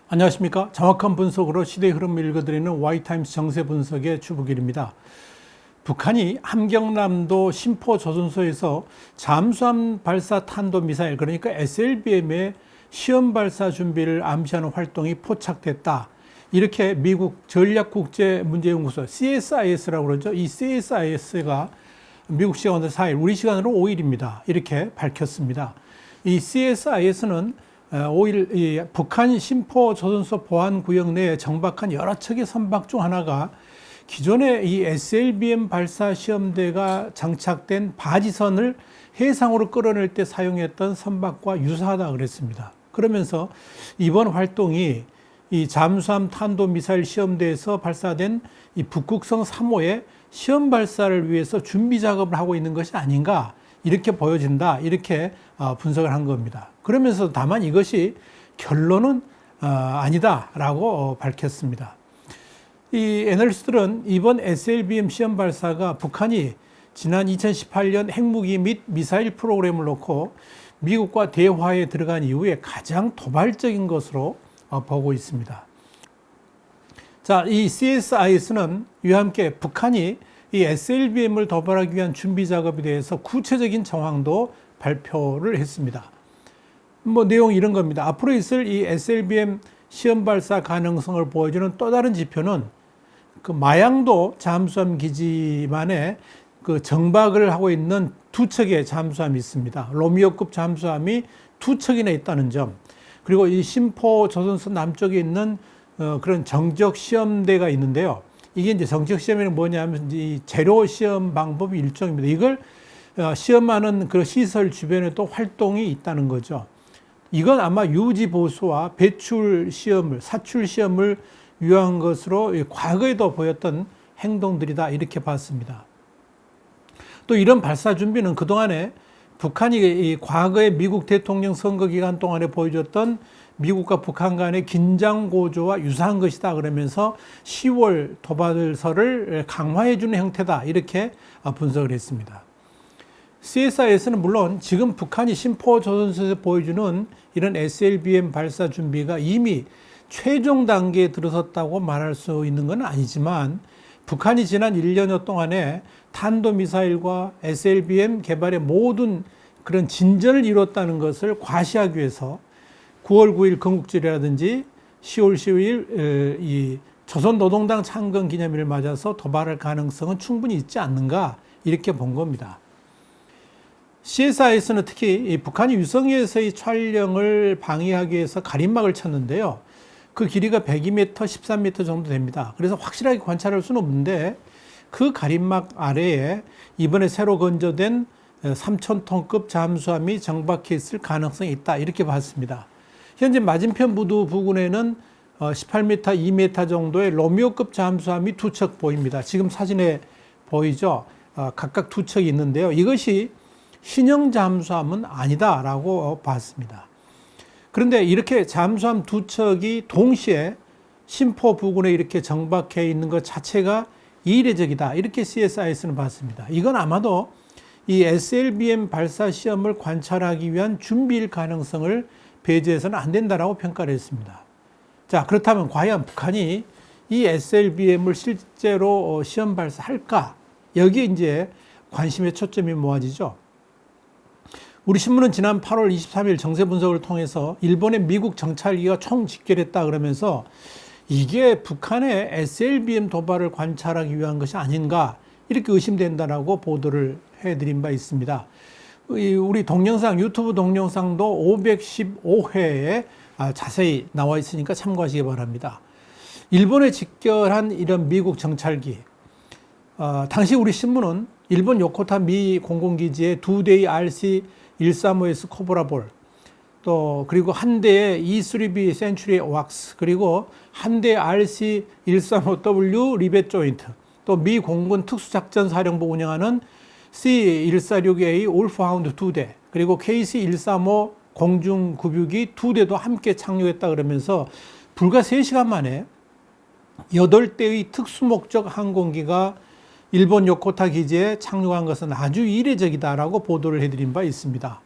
안녕하십니까. 정확한 분석으로 시대의 흐름을 읽어드리는 Y타임스 정세 분석의 주부길입니다. 북한이 함경남도 심포조준소에서 잠수함 발사 탄도미사일, 그러니까 SLBM의 시험 발사 준비를 암시하는 활동이 포착됐다. 이렇게 미국 전략국제문제연구소 CSIS라고 그러죠. 이 CSIS가 미국 시간으로 4일, 우리 시간으로 5일입니다. 이렇게 밝혔습니다. 이 CSIS는 5일 북한 심포조준소 보안구역 내에 정박한 여러 척의 선박 중 하나가 기존의 이 SLBM 발사 시험대가 장착된 바지선을 해상으로 끌어낼 때 사용했던 선박과 유사하다 그랬습니다. 그러면서 이번 활동이 이 잠수함 탄도미사일 시험대에서 발사된 이 북극성 3호의 시험 발사를 위해서 준비 작업을 하고 있는 것이 아닌가, 이렇게 보여진다, 이렇게 분석을 한 겁니다. 그러면서 다만 이것이 결론은 아니다라고 밝혔습니다. 이 애널리스트들은 이번 SLBM 시험 발사가 북한이 지난 2018년 핵무기 및 미사일 프로그램을 놓고 미국과 대화에 들어간 이후에 가장 도발적인 것으로 보고 있습니다. 자, 이 CSIS는 이와 함께 북한이 이 SLBM을 도발하기 위한 준비 작업에 대해서 구체적인 정황도 발표를 했습니다. 내용이 이런 겁니다. 앞으로 있을 이 SLBM 시험 발사 가능성을 보여주는 또 다른 지표는 그 마양도 잠수함 기지만에 그 정박을 하고 있는 두 척의 잠수함이 있습니다. 로미오급 잠수함이 두 척이나 있다는 점. 그리고 이 심포조선소 남쪽에 있는 그런 정적 시험대가 있는데요. 이게 이제 정적 시험에는 뭐냐면 이 재료 시험 방법이 일종입니다. 이걸 시험하는 그 시설 주변에 또 활동이 있다는 거죠. 이건 아마 유지 보수와 배출 시험을, 사출 시험을 위한 것으로 과거에도 보였던 행동들이다, 이렇게 봤습니다. 또 이런 발사 준비는 그동안에 북한이 이 과거의 미국 대통령 선거 기간 동안에 보여줬던 미국과 북한 간의 긴장 고조와 유사한 것이다 그러면서 10월 도발설을 강화해주는 형태다, 이렇게 분석을 했습니다. CSIS는 물론 지금 북한이 심포조선소에서 보여주는 이런 SLBM 발사 준비가 이미 최종 단계에 들어섰다고 말할 수 있는 건 아니지만, 북한이 지난 1년여 동안에 탄도미사일과 SLBM 개발의 모든 그런 진전을 이뤘다는 것을 과시하기 위해서 9월 9일 건국절이라든지 10월 10일 이 조선노동당 창건 기념일을 맞아서 도발할 가능성은 충분히 있지 않는가, 이렇게 본 겁니다. CSIS는 특히 북한이 위성에서의 촬영을 방해하기 위해서 가림막을 쳤는데요. 그 길이가 102m, 13m 정도 됩니다. 그래서 확실하게 관찰할 수는 없는데 그 가림막 아래에 이번에 새로 건조된 3,000톤급 잠수함이 정박해 있을 가능성이 있다, 이렇게 봤습니다. 현재 맞은편 부두 부근에는 18m, 2m 정도의 로미오급 잠수함이 두 척 보입니다. 지금 사진에 보이죠? 각각 두 척이 있는데요. 이것이 신형 잠수함은 아니다라고 봤습니다. 그런데 이렇게 잠수함 두 척이 동시에 심포 부근에 이렇게 정박해 있는 것 자체가 이례적이다, 이렇게 CSIS는 봤습니다. 이건 아마도 이 SLBM 발사 시험을 관찰하기 위한 준비일 가능성을 배제해서는 안 된다라고 평가를 했습니다. 자, 그렇다면 과연 북한이 이 SLBM을 실제로 시험 발사할까? 여기에 이제 관심의 초점이 모아지죠. 우리 신문은 지난 8월 23일 정세 분석을 통해서 일본의 미국 정찰기가 총 집결했다 그러면서 이게 북한의 SLBM 도발을 관찰하기 위한 것이 아닌가, 이렇게 의심된다라고 보도를 해드린 바 있습니다. 우리 동영상, 유튜브 동영상도 515회에 자세히 나와 있으니까 참고하시기 바랍니다. 일본에 집결한 이런 미국 정찰기, 당시 우리 신문은 일본 요코타 미 공군기지의 두 대의 RC-135S 코브라볼, 또 그리고 한 대의 E-3B 센츄리 왁스, 그리고 한 대의 RC-135W 리벳 조인트, 또 미 공군 특수작전사령부 운영하는 C-146A 올프하운드 2대, 그리고 KC-135 공중급유기 2대도 함께 착륙했다 그러면서 불과 3시간 만에 8대의 특수목적 항공기가 일본 요코타 기지에 착륙한 것은 아주 이례적이다라고 보도를 해드린 바 있습니다.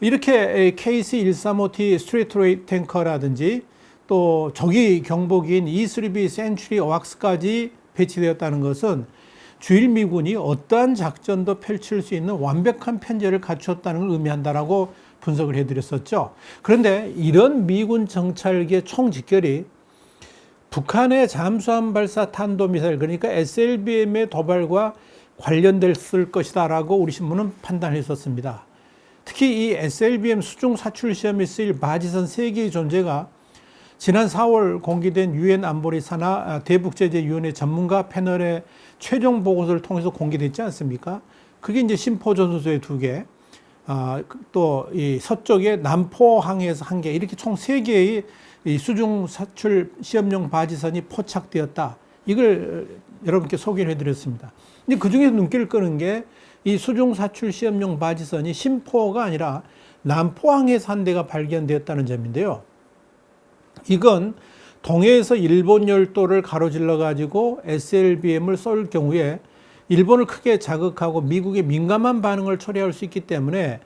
이렇게 KC-135T 스트레이트 탱커라든지 또 조기 경보기인 E-3B 센츄리 어왁스까지 배치되었다는 것은 주일 미군이 어떠한 작전도 펼칠 수 있는 완벽한 편제를 갖추었다는 걸 의미한다라고 분석을 해드렸었죠. 그런데 이런 미군 정찰기의 총집결이 북한의 잠수함 발사 탄도미사일, 그러니까 SLBM의 도발과 관련됐을 것이다라고 우리 신문은 판단했었습니다. 특히 이 SLBM 수중 사출 시험에 쓰일 바지선 3개의 존재가 지난 4월 공개된 유엔 안보리 산하 대북제재위원회 전문가 패널의 최종 보고서를 통해서 공개됐지 않습니까? 그게 이제 심포조선소의 2개, 또 이 서쪽에 남포항에서 1개, 이렇게 총 3개의 이 수중 사출 시험용 바지선이 포착되었다. 이걸 여러분께 소개를 해드렸습니다. 근데 그 중에서 눈길을 끄는 게 이 수중 사출 시험용 바지선이 심포가 아니라 남포항에서 1대가 발견되었다는 점인데요. 이건 동해에서 일본 열도를 가로질러 가지고 SLBM을 쏠 경우에 일본을 크게 자극하고 미국의 민감한 반응을 초래할 수 있기 때문에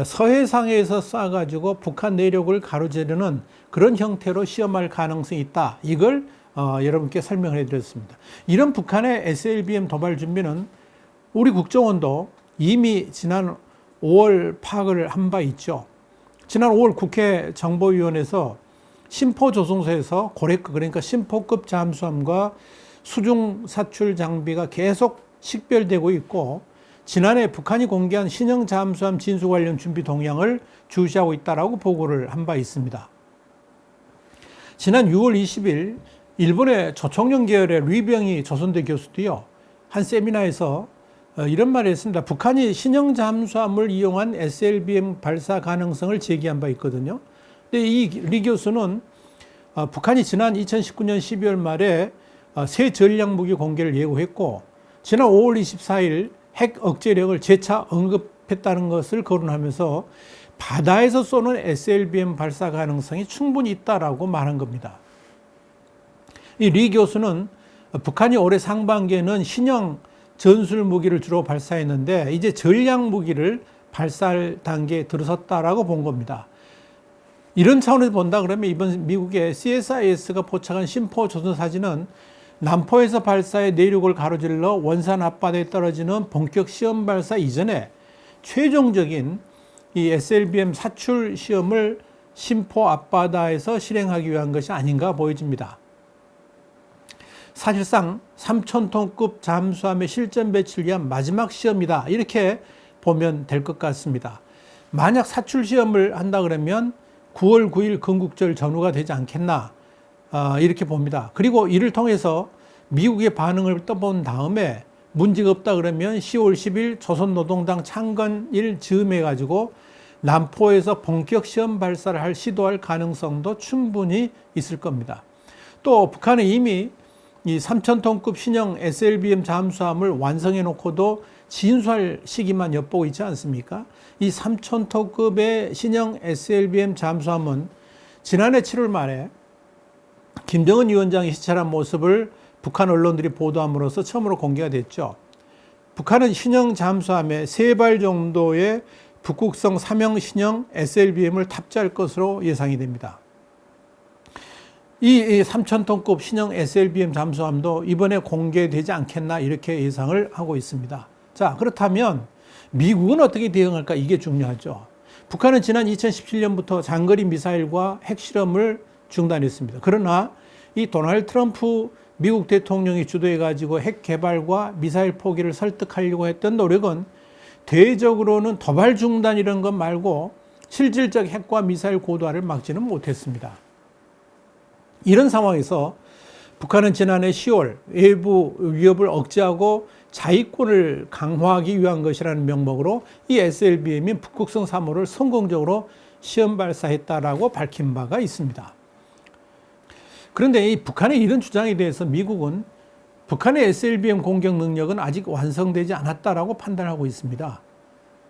서해상에서 쏴가지고 북한 내륙을 가로지르는 그런 형태로 시험할 가능성이 있다. 이걸 여러분께 설명을 해드렸습니다. 이런 북한의 SLBM 도발 준비는 우리 국정원도 이미 지난 5월 파악을 한 바 있죠. 지난 5월 국회 정보위원회에서 심포조선소에서 고래급, 그러니까 심포급 잠수함과 수중 사출 장비가 계속 식별되고 있고, 지난해 북한이 공개한 신형 잠수함 진수 관련 준비 동향을 주시하고 있다라고 보고를 한 바 있습니다. 지난 6월 20일 일본의 조총련 계열의 류병희 조선대 교수도요, 한 세미나에서 이런 말을 했습니다. 북한이 신형 잠수함을 이용한 SLBM 발사 가능성을 제기한 바 있거든요. 근데 이 리 교수는 북한이 지난 2019년 12월 말에 새 전략 무기 공개를 예고했고, 지난 5월 24일 핵 억제력을 재차 언급했다는 것을 거론하면서 바다에서 쏘는 SLBM 발사 가능성이 충분히 있다라고 말한 겁니다. 이 리 교수는 북한이 올해 상반기에는 신형 전술 무기를 주로 발사했는데 이제 전략 무기를 발사할 단계에 들어섰다라고 본 겁니다. 이런 차원에서 본다 그러면 이번 미국의 CSIS가 포착한 심포 조선 사진은 남포에서 발사해 내륙을 가로질러 원산 앞바다에 떨어지는 본격 시험 발사 이전에 최종적인 이 SLBM 사출 시험을 심포 앞바다에서 실행하기 위한 것이 아닌가 보여집니다. 사실상 3,000톤급 잠수함의 실전 배치를 위한 마지막 시험이다. 이렇게 보면 될 것 같습니다. 만약 사출 시험을 한다 그러면 9월 9일 건국절 전후가 되지 않겠나, 이렇게 봅니다. 그리고 이를 통해서 미국의 반응을 떠본 다음에 문제가 없다 그러면 10월 10일 조선노동당 창건일 즈음해 가지고 남포에서 본격 시험 발사를 시도할 가능성도 충분히 있을 겁니다. 또 북한은 이미 이 3,000톤급 신형 SLBM 잠수함을 완성해 놓고도 진수할 시기만 엿보고 있지 않습니까? 이 3,000톤급의 신형 SLBM 잠수함은 지난해 7월 말에 김정은 위원장이 시찰한 모습을 북한 언론들이 보도함으로써 처음으로 공개가 됐죠. 북한은 신형 잠수함에 3발 정도의 북극성 3형 신형 SLBM을 탑재할 것으로 예상이 됩니다. 이 3,000톤급 신형 SLBM 잠수함도 이번에 공개되지 않겠나 이렇게 예상을 하고 있습니다. 자, 그렇다면 미국은 어떻게 대응할까? 이게 중요하죠. 북한은 지난 2017년부터 장거리 미사일과 핵실험을 중단했습니다. 그러나 이 도널드 트럼프 미국 대통령이 주도해가지고 핵 개발과 미사일 포기를 설득하려고 했던 노력은 대외적으로는 도발 중단 이런 것 말고 실질적 핵과 미사일 고도화를 막지는 못했습니다. 이런 상황에서 북한은 지난해 10월 외부 위협을 억제하고 자위권을 강화하기 위한 것이라는 명목으로 이 SLBM인 북극성 3호를 성공적으로 시험 발사했다라고 밝힌 바가 있습니다. 그런데 이 북한의 이런 주장에 대해서 미국은 북한의 SLBM 공격 능력은 아직 완성되지 않았다라고 판단하고 있습니다.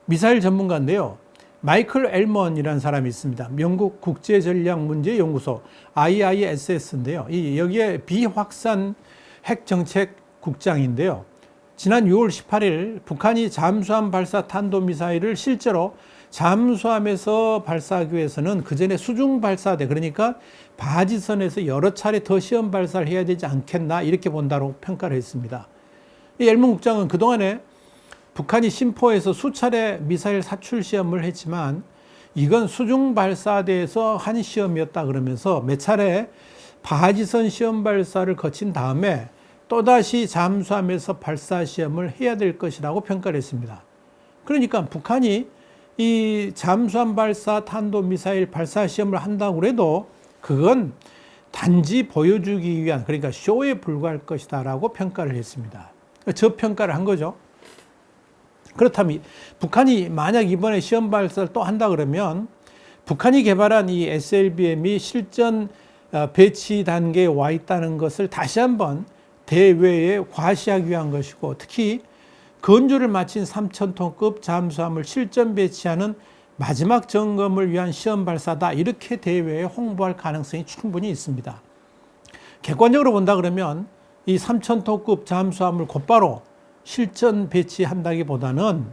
미사일 전문가인데요, 마이클 엘먼이라는 사람이 있습니다. 영국 국제전략문제연구소 IISS인데요. 여기에 비확산 핵정책 국장인데요. 지난 6월 18일 북한이 잠수함 발사 탄도미사일을 실제로 잠수함에서 발사하기 위해서는 그 전에 수중 발사대, 그러니까 바지선에서 여러 차례 더 시험 발사를 해야 되지 않겠나 이렇게 본다고 평가를 했습니다. 옐문 국장은 그동안에 북한이 심포에서 수차례 미사일 사출 시험을 했지만 이건 수중 발사대에서 한 시험이었다 그러면서 몇 차례 바지선 시험 발사를 거친 다음에 또다시 잠수함에서 발사 시험을 해야 될 것이라고 평가를 했습니다. 그러니까 북한이 이 잠수함 발사 탄도미사일 발사 시험을 한다고 해도 그건 단지 보여주기 위한, 그러니까 쇼에 불과할 것이다 라고 평가를 했습니다. 저평가를 한 거죠. 그렇다면 북한이 만약 이번에 시험 발사를 또 한다 그러면 북한이 개발한 이 SLBM이 실전 배치 단계에 와 있다는 것을 다시 한번 대외에 과시하기 위한 것이고, 특히 건조를 마친 3,000톤급 잠수함을 실전 배치하는 마지막 점검을 위한 시험 발사다, 이렇게 대외에 홍보할 가능성이 충분히 있습니다. 객관적으로 본다 그러면 이 3,000톤급 잠수함을 곧바로 실전 배치한다기보다는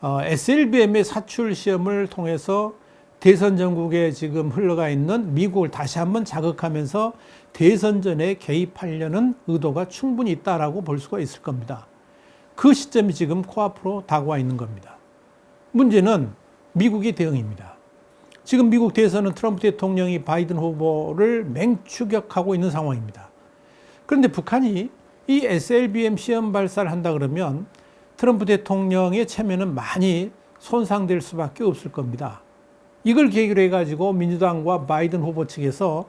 SLBM의 사출 시험을 통해서 대선 전국에 지금 흘러가 있는 미국을 다시 한번 자극하면서 대선전에 개입하려는 의도가 충분히 있다라고 볼 수가 있을 겁니다. 그 시점이 지금 코앞으로 다가와 있는 겁니다. 문제는 미국의 대응입니다. 지금 미국 대선은 트럼프 대통령이 바이든 후보를 맹추격하고 있는 상황입니다. 그런데 북한이 이 SLBM 시험 발사를 한다 그러면 트럼프 대통령의 체면은 많이 손상될 수밖에 없을 겁니다. 이걸 계기로 해가지고 민주당과 바이든 후보 측에서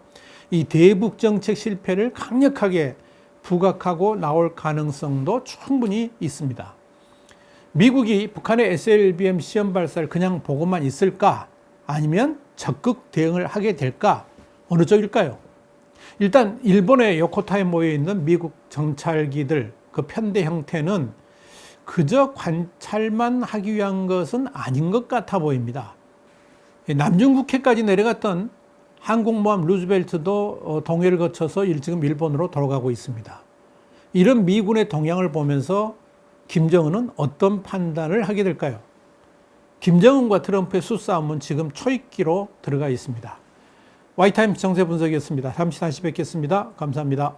이 대북 정책 실패를 강력하게 부각하고 나올 가능성도 충분히 있습니다. 미국이 북한의 SLBM 시험 발사를 그냥 보고만 있을까? 아니면 적극 대응을 하게 될까? 어느 쪽일까요? 일단 일본의 요코타에 모여 있는 미국 정찰기들, 그 편대 형태는 그저 관찰만 하기 위한 것은 아닌 것 같아 보입니다. 남중국해까지 내려갔던 항공모함 루즈벨트도 동해를 거쳐서 지금 일본으로 돌아가고 있습니다. 이런 미군의 동향을 보면서 김정은은 어떤 판단을 하게 될까요? 김정은과 트럼프의 수싸움은 지금 초입기로 들어가 있습니다. 와이타임스 정세 분석이었습니다. 잠시 다시 뵙겠습니다. 감사합니다.